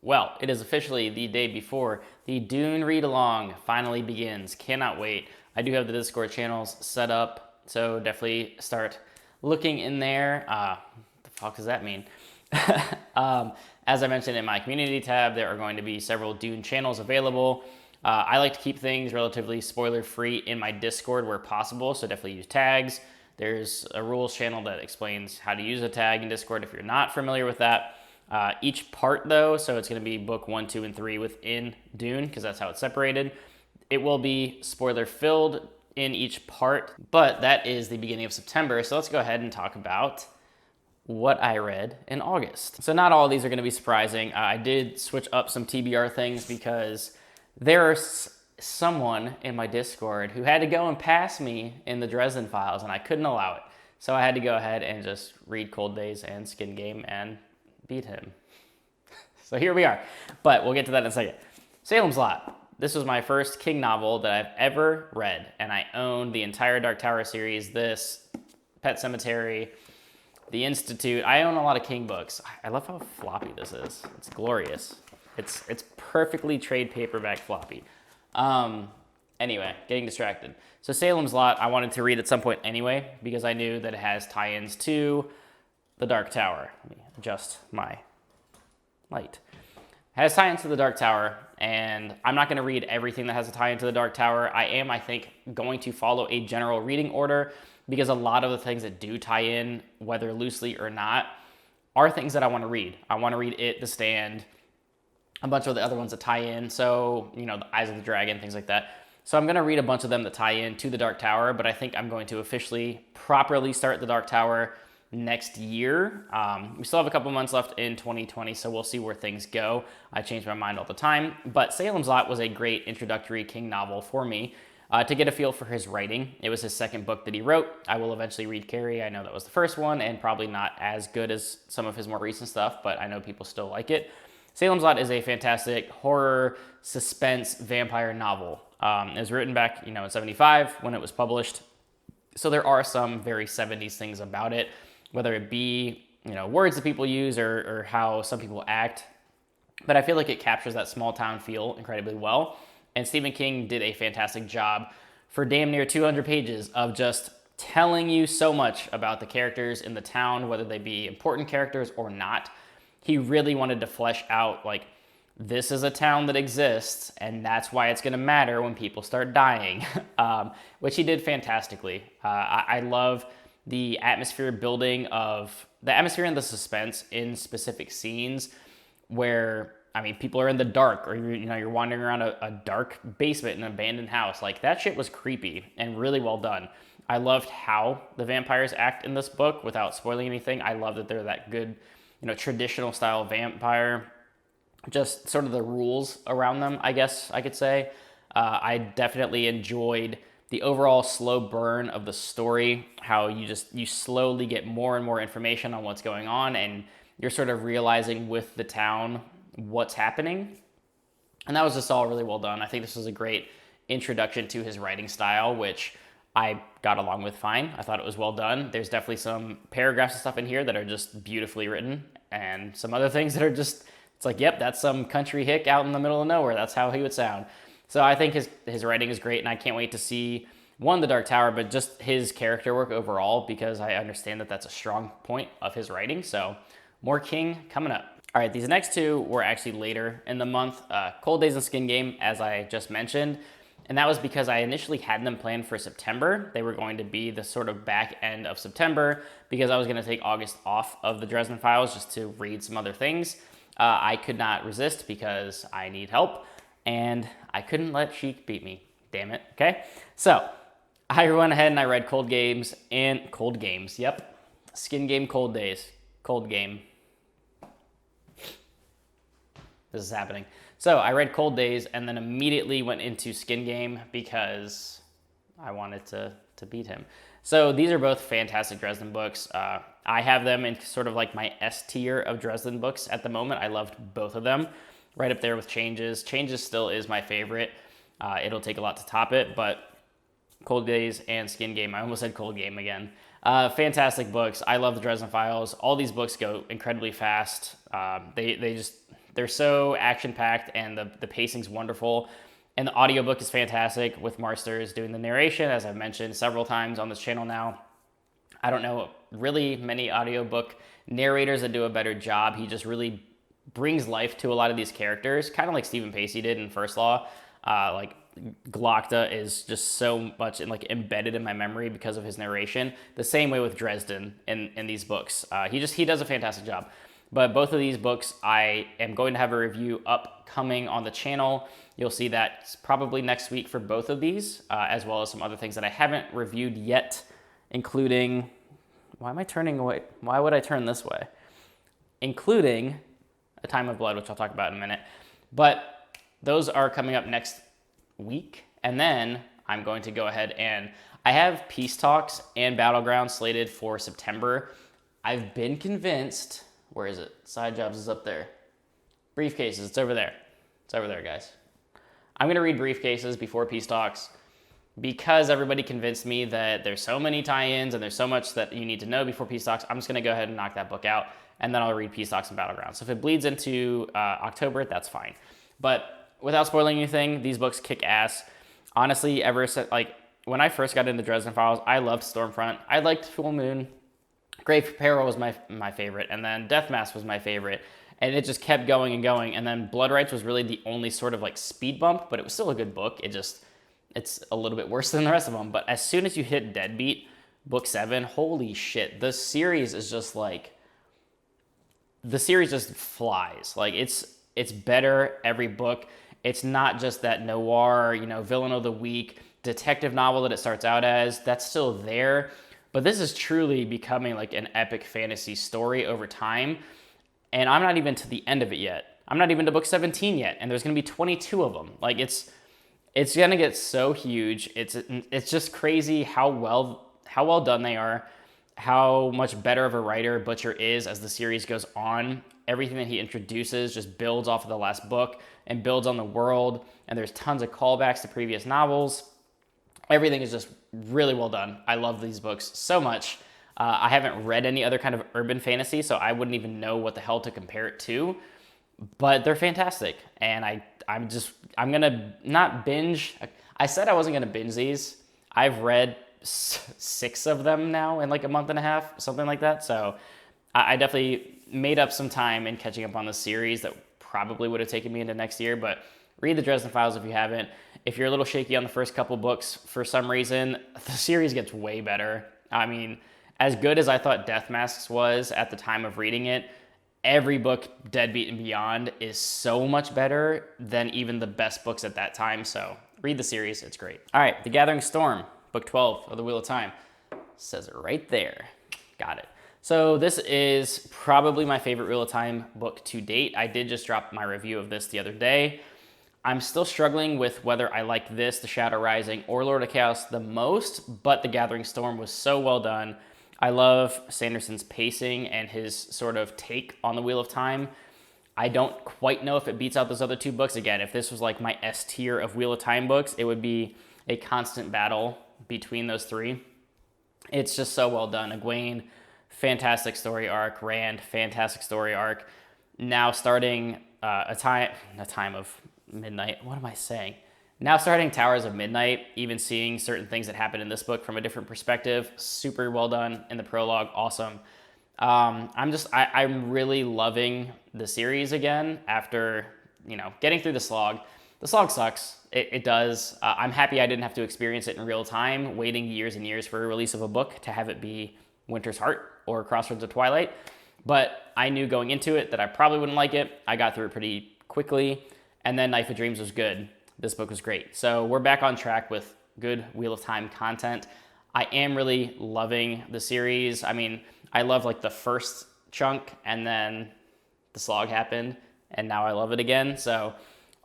Well, it is officially the day before the Dune read-along finally begins. Cannot wait. I do have the Discord channels set up, so definitely start looking in there. What the fuck does that mean? As I mentioned in my community tab, there are going to be several Dune channels available. I like to keep things relatively spoiler-free in my Discord where possible, so definitely use tags. There's a rules channel that explains how to use a tag in Discord if you're not familiar with that. Each part, though, so it's going to be book 1, 2, and 3 within Dune, because that's how it's separated. It will be spoiler-filled in each part, but that is the beginning of September, so let's go ahead and talk about what I read in August. So not all of these are going to be surprising. I did switch up some TBR things because there's someone in my Discord who had to go and pass me in the Dresden Files, and I couldn't allow it. So I had to go ahead and just read Cold Days and Skin Game and beat him. So here we are, but we'll get to that in a second. Salem's Lot. This was my first King novel that I've ever read, and I own the entire Dark Tower series, this, Pet Sematary, The Institute. I own a lot of King books. I love how floppy this is. It's glorious. It's perfectly trade paperback floppy. Anyway, getting distracted. So Salem's Lot, I wanted to read at some point anyway, because I knew that it has tie-ins to the Dark Tower. Let me adjust my light. It has tie-ins to the Dark Tower, and I'm not going to read everything that has a tie-in to the Dark Tower. I think, going to follow a general reading order, because a lot of the things that do tie in, whether loosely or not, are things that I want to read. I want to read It, The Stand, a bunch of the other ones that tie in. So, The Eyes of the Dragon, things like that. So I'm going to read a bunch of them that tie in to the Dark Tower, but I think I'm going to officially properly start the Dark Tower next year. We still have a couple months left in 2020, so we'll see where things go. I change my mind all the time, but Salem's Lot was a great introductory King novel for me to get a feel for his writing. It was his second book that he wrote. I will eventually read Carrie. I know that was the first one, and probably not as good as some of his more recent stuff, but I know people still like it. Salem's Lot is a fantastic horror, suspense, vampire novel. It was written back, in 75 when it was published. So there are some very 70s things about it, whether it be, words that people use or how some people act. But I feel like it captures that small town feel incredibly well. And Stephen King did a fantastic job for damn near 200 pages of just telling you so much about the characters in the town, whether they be important characters or not. He really wanted to flesh out, this is a town that exists, and that's why it's going to matter when people start dying, which he did fantastically. I love the atmosphere building of the atmosphere and the suspense in specific scenes where, people are in the dark, or you're wandering around a dark basement in an abandoned house. That shit was creepy and really well done. I loved how the vampires act in this book without spoiling anything. I love that they're that good, traditional style vampire. Just sort of the rules around them, I guess I could say. I definitely enjoyed the overall slow burn of the story, how you slowly get more and more information on what's going on, and you're sort of realizing with the town what's happening. And that was just all really well done. I think this was a great introduction to his writing style, which I got along with fine. I thought it was well done. There's definitely some paragraphs and stuff in here that are just beautifully written, and some other things that are just, it's like, yep, that's some country hick out in the middle of nowhere. That's how he would sound. So I think his writing is great, and I can't wait to see, one, the Dark Tower, but just his character work overall, because I understand that that's a strong point of his writing. So more King coming up. All right, these next two were actually later in the month. Cold Days and Skin Game, as I just mentioned. And that was because I initially had them planned for September. They were going to be the sort of back end of September, because I was going to take August off of the Dresden Files just to read some other things. I could not resist because I need help, and I couldn't let Sheik beat me. Damn it. Okay? So I went ahead and I read Cold Games and Cold Games. Yep. Skin Game, Cold Days. Cold Game. This is happening. So I read Cold Days and then immediately went into Skin Game because I wanted to beat him. So these are both fantastic Dresden books. I have them in sort of like my S tier of Dresden books at the moment. I loved both of them. Right up there with Changes. Changes still is my favorite. It'll take a lot to top it, but Cold Days and Skin Game, I almost said Cold Game again. Fantastic books. I love the Dresden Files. All these books go incredibly fast. They they're so action-packed, and the pacing's wonderful. And the audiobook is fantastic with Marsters doing the narration, as I've mentioned several times on this channel now. I don't know really many audiobook narrators that do a better job. He just really brings life to a lot of these characters, kind of like Stephen Pacey did in First Law. Like Glocta is just so much embedded in my memory because of his narration. The same way with Dresden in these books. He does a fantastic job. But both of these books, I am going to have a review upcoming on the channel. You'll see that probably next week for both of these, as well as some other things that I haven't reviewed yet, including, why am I turning away? Why would I turn this way? Including A Time of Blood, which I'll talk about in a minute. But those are coming up next week. And then I'm going to go ahead and I have Peace Talks and Battleground slated for September. I've been convinced, where is it? Side Jobs is up there. Briefcases, it's over there. It's over there, guys. I'm going to read Briefcases before Peace Talks because everybody convinced me that there's so many tie-ins and there's so much that you need to know before Peace Talks. I'm just going to go ahead and knock that book out, and then I'll read Peace Talks and Battleground. So if it bleeds into October, that's fine. But without spoiling anything, these books kick ass. Honestly, ever since, when I first got into Dresden Files, I loved Stormfront. I liked Full Moon. Grave Peril was my favorite, and then Death Mask was my favorite. And it just kept going and going. And then Blood Rights was really the only sort of speed bump, but it was still a good book. It's a little bit worse than the rest of them. But as soon as you hit Deadbeat, book 7, holy shit. The series is just the series just flies. It's better every book. It's not just that noir, villain of the week, detective novel that it starts out as. That's still there. But this is truly becoming an epic fantasy story over time. And I'm not even to the end of it yet. I'm not even to book 17 yet, and there's going to be 22 of them. It's going to get so huge. It's just crazy how well done they are, how much better of a writer Butcher is as the series goes on. Everything that he introduces just builds off of the last book and builds on the world, and there's tons of callbacks to previous novels. Everything is just really well done. I love these books so much. I haven't read any other kind of urban fantasy, so I wouldn't even know what the hell to compare it to, but they're fantastic. And I'm gonna not binge. I said I wasn't gonna binge these. I've read 6 of them now in a month and a half, something like that. So I definitely made up some time in catching up on the series that probably would have taken me into next year, but read the Dresden Files if you haven't. If you're a little shaky on the first couple books for some reason, the series gets way better. I mean, as good as I thought Death Masks was at the time of reading it, every book, Deadbeat and Beyond, is so much better than even the best books at that time. So read the series, it's great. All right, The Gathering Storm, book 12 of The Wheel of Time. Says it right there. Got it. So this is probably my favorite Wheel of Time book to date. I did just drop my review of this the other day. I'm still struggling with whether I like this, The Shadow Rising, or Lord of Chaos the most, but The Gathering Storm was so well done. I love Sanderson's pacing and his sort of take on the Wheel of Time. I don't quite know if it beats out those other 2 books. Again, if this was my S tier of Wheel of Time books, it would be a constant battle between those 3. It's just so well done. Egwene, fantastic story arc. Rand, fantastic story arc. Now starting a time of midnight. What am I saying? Now starting Towers of Midnight, even seeing certain things that happen in this book from a different perspective, super well done in the prologue, awesome. I'm really loving the series again after, getting through the slog. The slog sucks, it does. I'm happy I didn't have to experience it in real time, waiting years and years for a release of a book to have it be Winter's Heart or Crossroads of Twilight. But I knew going into it that I probably wouldn't like it. I got through it pretty quickly, and then Knife of Dreams was good. This book was great. So we're back on track with good Wheel of Time content. I am really loving the series. I mean, I love the first chunk, and then the slog happened, and now I love it again. So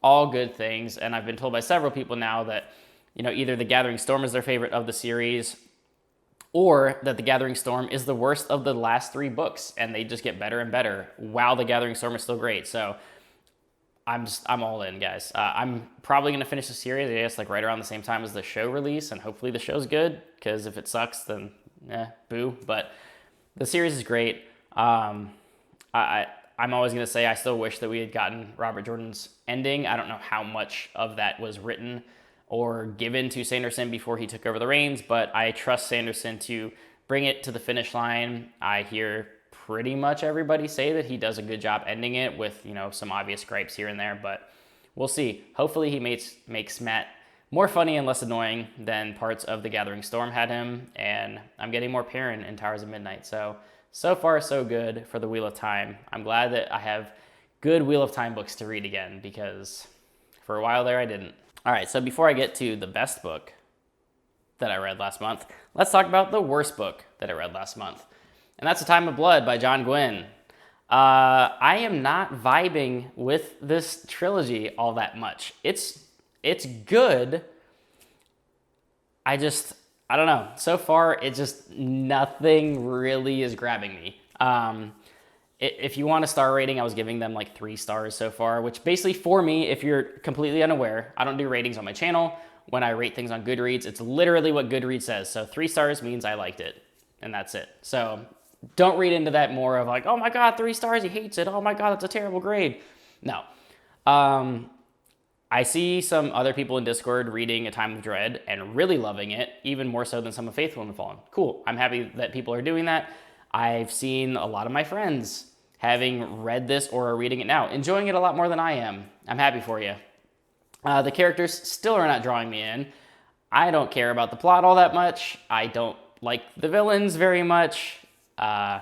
all good things. And I've been told by several people now that, either The Gathering Storm is their favorite of the series, or that The Gathering Storm is the worst of the last 3 books, and they just get better and better while The Gathering Storm is still great. So I'm all in, guys. I'm probably going to finish the series, I guess, right around the same time as the show release, and hopefully the show's good, because if it sucks, then boo. But the series is great. I'm I'm always going to say I still wish that we had gotten Robert Jordan's ending. I don't know how much of that was written or given to Sanderson before he took over the reins, but I trust Sanderson to bring it to the finish line. I hear pretty much everybody say that he does a good job ending it with, you know, some obvious gripes here and there, but we'll see. Hopefully he makes Matt more funny and less annoying than parts of The Gathering Storm had him, and I'm getting more Perrin in Towers of Midnight. So far, so good for the Wheel of Time. I'm glad that I have good Wheel of Time books to read again, because for a while there I didn't. All right, so before I get to the best book that I read last month, let's talk about the worst book that I read last month. And that's A Time of Blood by John Gwynne. I am not vibing with this trilogy all that much. It's good. I don't know. So far, nothing really is grabbing me. If you want a star rating, I was giving them like 3 stars so far, which basically for me, if you're completely unaware, I don't do ratings on my channel. When I rate things on Goodreads, it's literally what Goodreads says. So 3 stars means I liked it, and that's it. So don't read into that more of like, oh my God, 3 stars, he hates it. Oh my God, that's a terrible grade. No. I see some other people in Discord reading A Time of Dread and really loving it, even more so than some of Faithful in the Fallen. Cool. I'm happy that people are doing that. I've seen a lot of my friends having read this or are reading it now, enjoying it a lot more than I am. I'm happy for you. The characters still are not drawing me in. I don't care about the plot all that much. I don't like the villains very much. The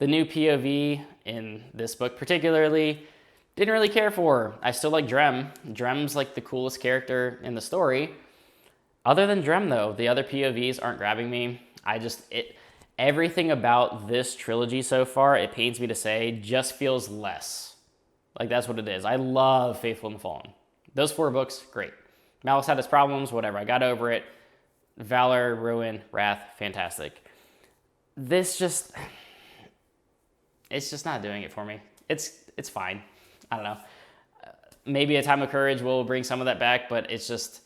new POV in this book particularly, didn't really care for. I still like Drem. Drem's like the coolest character in the story. Other than Drem though, the other POVs aren't grabbing me. Everything about this trilogy so far, it pains me to say, just feels less. Like that's what it is. I love Faithful and the Fallen. Those 4 books, great. Malice had its problems, whatever. I got over it. Valor, Ruin, Wrath, fantastic. It's just not doing it for me. It's fine. I don't know. Maybe A Time of Courage will bring some of that back, but it's just,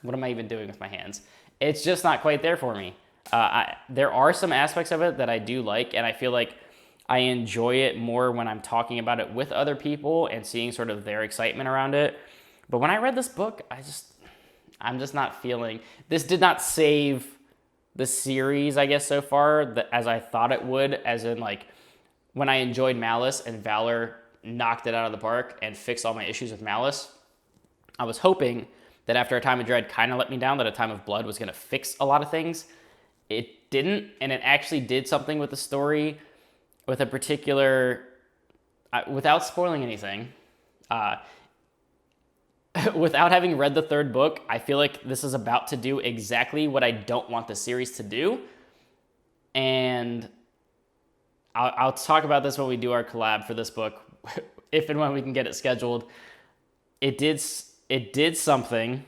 what am I even doing with my hands? It's just not quite there for me. There are some aspects of it that I do like, and I feel like I enjoy it more when I'm talking about it with other people and seeing sort of their excitement around it. But when I read this book, I'm just not feeling, this did not save the series, I guess, so far, as I thought it would, as in like, when I enjoyed Malice and Valor knocked it out of the park and fixed all my issues with Malice, I was hoping that after A Time of Dread kind of let me down, that A Time of Blood was going to fix a lot of things. It didn't, and it actually did something with the story with a particular, without spoiling anything, without having read the 3rd book, I feel like this is about to do exactly what I don't want the series to do. And I'll talk about this when we do our collab for this book, if and when we can get it scheduled. It did something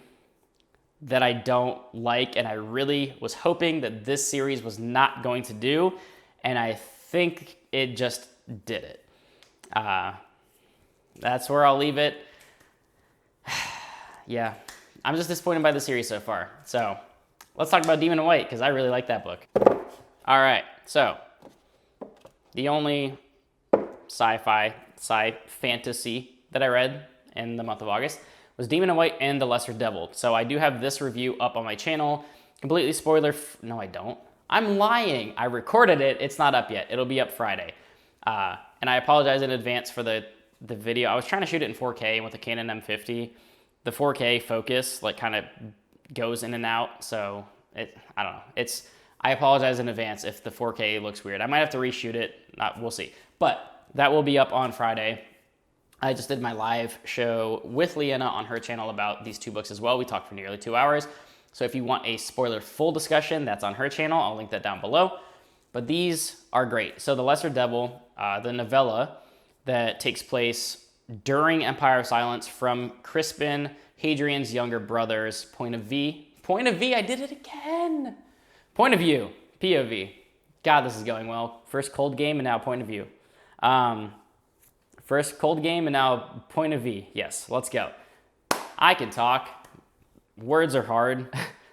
that I don't like, and I really was hoping that this series was not going to do, and I think it just did it. That's where I'll leave it. Yeah, I'm just disappointed by the series so far. So let's talk about Demon in White, because I really like that book. All right, so the only sci-fantasy that I read in the month of August was Demon in White and The Lesser Devil. So I do have this review up on my channel. Completely spoiler, no I don't. I'm lying, I recorded it, it's not up yet. It'll be up Friday. And I apologize in advance for the video. I was trying to shoot it in 4K with the Canon M50. The 4K focus like kind of goes in and out, so I don't know. I apologize in advance if the 4K looks weird. I might have to reshoot it, we'll see. But that will be up on Friday. I just did my live show with Leanna on her channel about these 2 books as well. We talked for nearly 2 hours. So if you want a spoiler full discussion, that's on her channel. I'll link that down below. But these are great. So The Lesser Devil, the novella that takes place during Empire of Silence from Crispin, Hadrian's younger brother's point of view. Point of view, I did it again. Point of view, POV. God, this is going well. First cold game and now point of view. First cold game and now point of view. Yes, let's go. I can talk. Words are hard.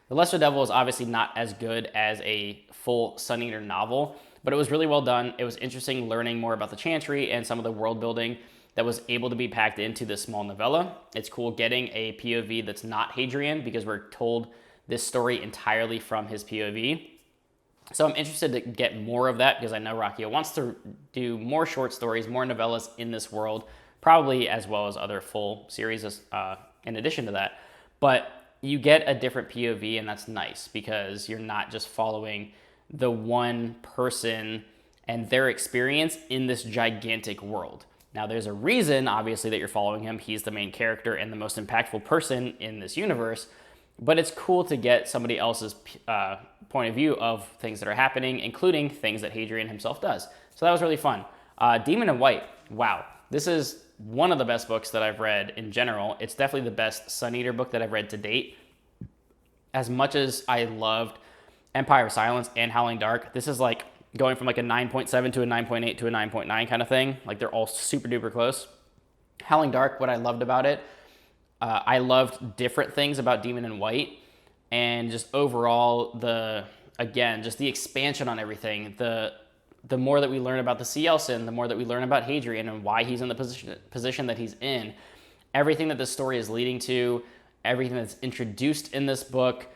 The Lesser Devil is obviously not as good as a full Sun Eater novel, But it was really well done. It was interesting learning more about the Chantry and some of the world building that was able to be packed into this small novella. It's cool getting a POV that's not Hadrian, because we're told this story entirely from his POV. So I'm interested to get more of that, because I know Rocchio wants to do more short stories, more novellas in this world, probably as well as other full series in addition to that. But you get a different POV, and that's nice, because you're not just following the one person and their experience in this gigantic world. Now, there's a reason, obviously, that you're following him. He's the main character and the most impactful person in this universe. But it's cool to get somebody else's point of view of things that are happening, including things that Hadrian himself does. So that was really fun. Demon in White, wow. This is one of the best books that I've read in general. It's definitely the best Sun Eater book that I've read to date. As much as I loved Empire of Silence and Howling Dark, this is like going from like a 9.7 to a 9.8 to a 9.9 kind of thing. Like they're all super duper close. Howling Dark, what I loved about it, I loved different things about Demon in White, and just overall just the expansion on everything. The more that we learn about the C. Elson, the more that we learn about Hadrian and why he's in the position that he's in. Everything that this story is leading to, everything that's introduced in this book,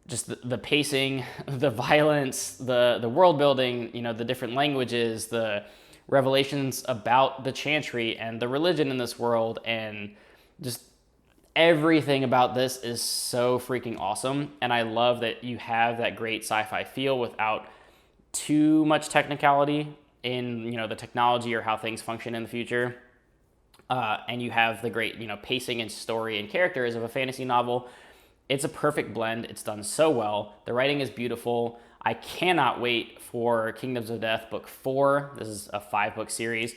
just the pacing, the violence, the world building, the different languages, the revelations about the Chantry and the religion in this world, and just everything about this is so freaking awesome. And I love that you have that great sci-fi feel without too much technicality in the technology or how things function in the future. And you have the great pacing and story and characters of a fantasy novel. It's a perfect blend. It's done so well. The writing is beautiful. I cannot wait for Kingdoms of Death Book 4. This is a 5-book series.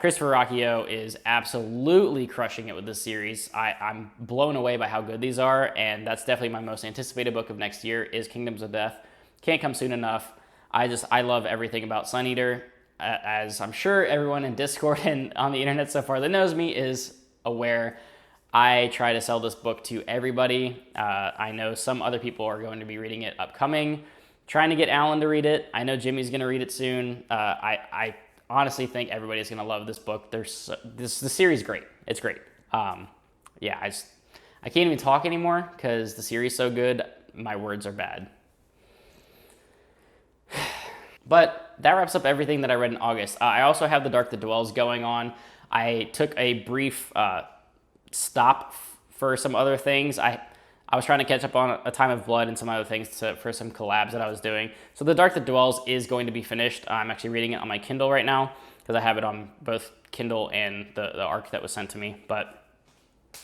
Christopher Rocchio is absolutely crushing it with this series. I'm blown away by how good these are, and that's definitely my most anticipated book of next year is Kingdoms of Death. Can't come soon enough. I love everything about Sun Eater. As I'm sure everyone in Discord and on the internet so far that knows me is aware, I try to sell this book to everybody. I know some other people are going to be reading it upcoming, trying to get Alan to read it. I know Jimmy's going to read it soon. I honestly think everybody's going to love this book. The series is great. It's great. I can't even talk anymore because the series is so good. My words are bad. But that wraps up everything that I read in August. I also have The Dark That Dwells going on. I took a brief stop for some other things. I was trying to catch up on A Time of Blood and some other things for some collabs that I was doing. So The Dark That Dwells is going to be finished. I'm actually reading it on my Kindle right now because I have it on both Kindle and the ARC that was sent to me. But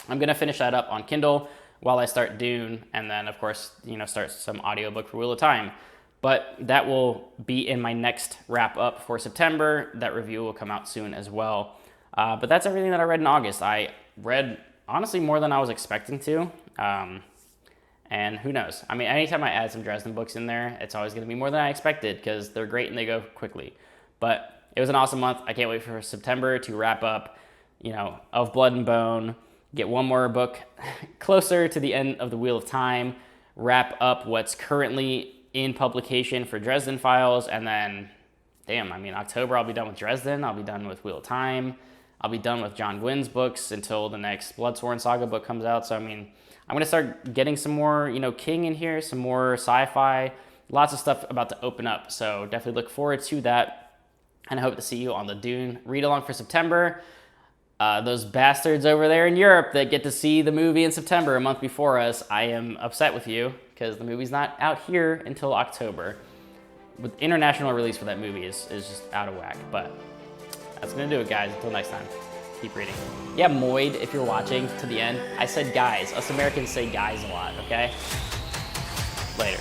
I'm going to finish that up on Kindle while I start Dune, and then, of course, start some audiobook for Wheel of Time. But that will be in my next wrap up for September. That review will come out soon as well. But that's everything that I read in August. I read, honestly, more than I was expecting to. And who knows? I mean, anytime I add some Dresden books in there, it's always going to be more than I expected because they're great and they go quickly. But it was an awesome month. I can't wait for September to wrap up, Of Blood and Bone, get one more book closer to the end of the Wheel of Time, wrap up what's currently in publication for Dresden Files, and then, October I'll be done with Dresden, I'll be done with Wheel of Time, I'll be done with John Gwynn's books until the next Bloodsworn Saga book comes out. So, I'm going to start getting some more, King in here, some more sci-fi, lots of stuff about to open up. So definitely look forward to that, and I hope to see you on the Dune read-along for September. Those bastards over there in Europe that get to see the movie in September, a month before us, I am upset with you because the movie's not out here until October. With international release for that movie is just out of whack. But that's going to do it, guys. Until next time, keep reading. Yeah, Moid, if you're watching to the end, I said guys. Us Americans say guys a lot, okay? Later.